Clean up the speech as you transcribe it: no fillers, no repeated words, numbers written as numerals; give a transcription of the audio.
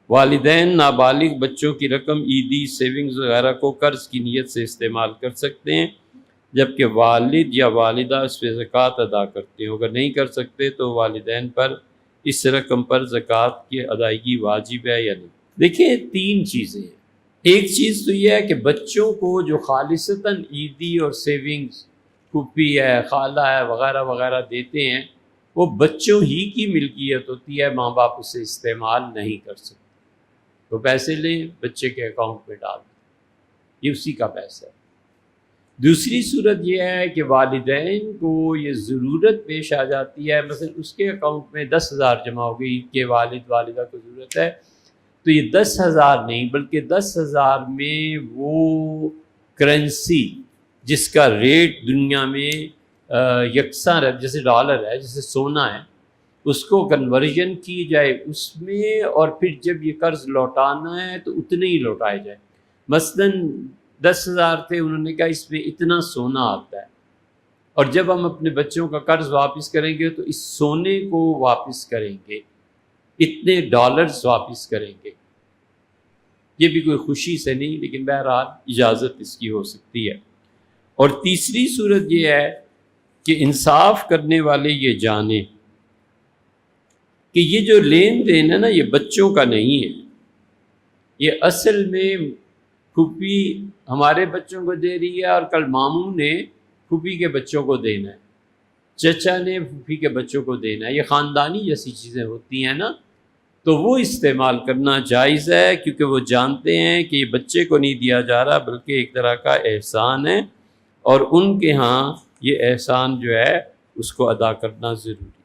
والدین نابالغ بچوں کی رقم عیدی، سیونگز وغیرہ کو قرض کی نیت سے استعمال کر سکتے ہیں، جبکہ والد یا والدہ اس پہ زکوٰۃ ادا کرتے ہیں۔ اگر نہیں کر سکتے تو والدین پر اس رقم پر زکوٰۃ کی ادائیگی واجب ہے یا نہیں۔ دیکھیں، تین چیزیں ہیں۔ ایک چیز تو یہ ہے کہ بچوں کو جو خالصتاً عیدی اور سیونگز پھوپھی ہے، خالہ ہے، وغیرہ وغیرہ دیتے ہیں، وہ بچوں ہی کی ملکیت ہوتی ہے، ماں باپ اسے استعمال نہیں کر سکتے۔ تو پیسے لیں، بچے کے اکاؤنٹ میں ڈال دیں، یہ اسی کا پیسہ ہے۔ دوسری صورت یہ ہے کہ والدین کو یہ ضرورت پیش آ جاتی ہے، مثلا اس کے اکاؤنٹ میں 10,000 جمع ہو گئی کہ والد والدہ کو ضرورت ہے، تو یہ 10,000 نہیں بلکہ 10,000 میں وہ کرنسی جس کا ریٹ دنیا میں یکساں ہے، جیسے ڈالر ہے، جیسے سونا ہے، اس کو کنورژن کی جائے اس میں، اور پھر جب یہ قرض لوٹانا ہے تو اتنے ہی لوٹائے جائے۔ مثلاً 10,000 تھے، انہوں نے کہا اس میں اتنا سونا آتا ہے، اور جب ہم اپنے بچوں کا قرض واپس کریں گے تو اس سونے کو واپس کریں گے، اتنے ڈالرز واپس کریں گے۔ یہ بھی کوئی خوشی سے نہیں، لیکن بہرحال اجازت اس کی ہو سکتی ہے۔ اور تیسری صورت یہ ہے کہ انصاف کرنے والے یہ جانیں کہ یہ جو لین دین ہے نا، یہ بچوں کا نہیں ہے، یہ اصل میں پھوپھی ہمارے بچوں کو دے رہی ہے، اور کل ماموں نے پھوپھی کے بچوں کو دینا ہے، چچا نے پھوپھی کے بچوں کو دینا ہے۔ یہ خاندانی جیسی چیزیں ہوتی ہیں نا، تو وہ استعمال کرنا جائز ہے، کیونکہ وہ جانتے ہیں کہ یہ بچے کو نہیں دیا جا رہا بلکہ ایک طرح کا احسان ہے، اور ان کے ہاں یہ احسان جو ہے اس کو ادا کرنا ضروری ہے۔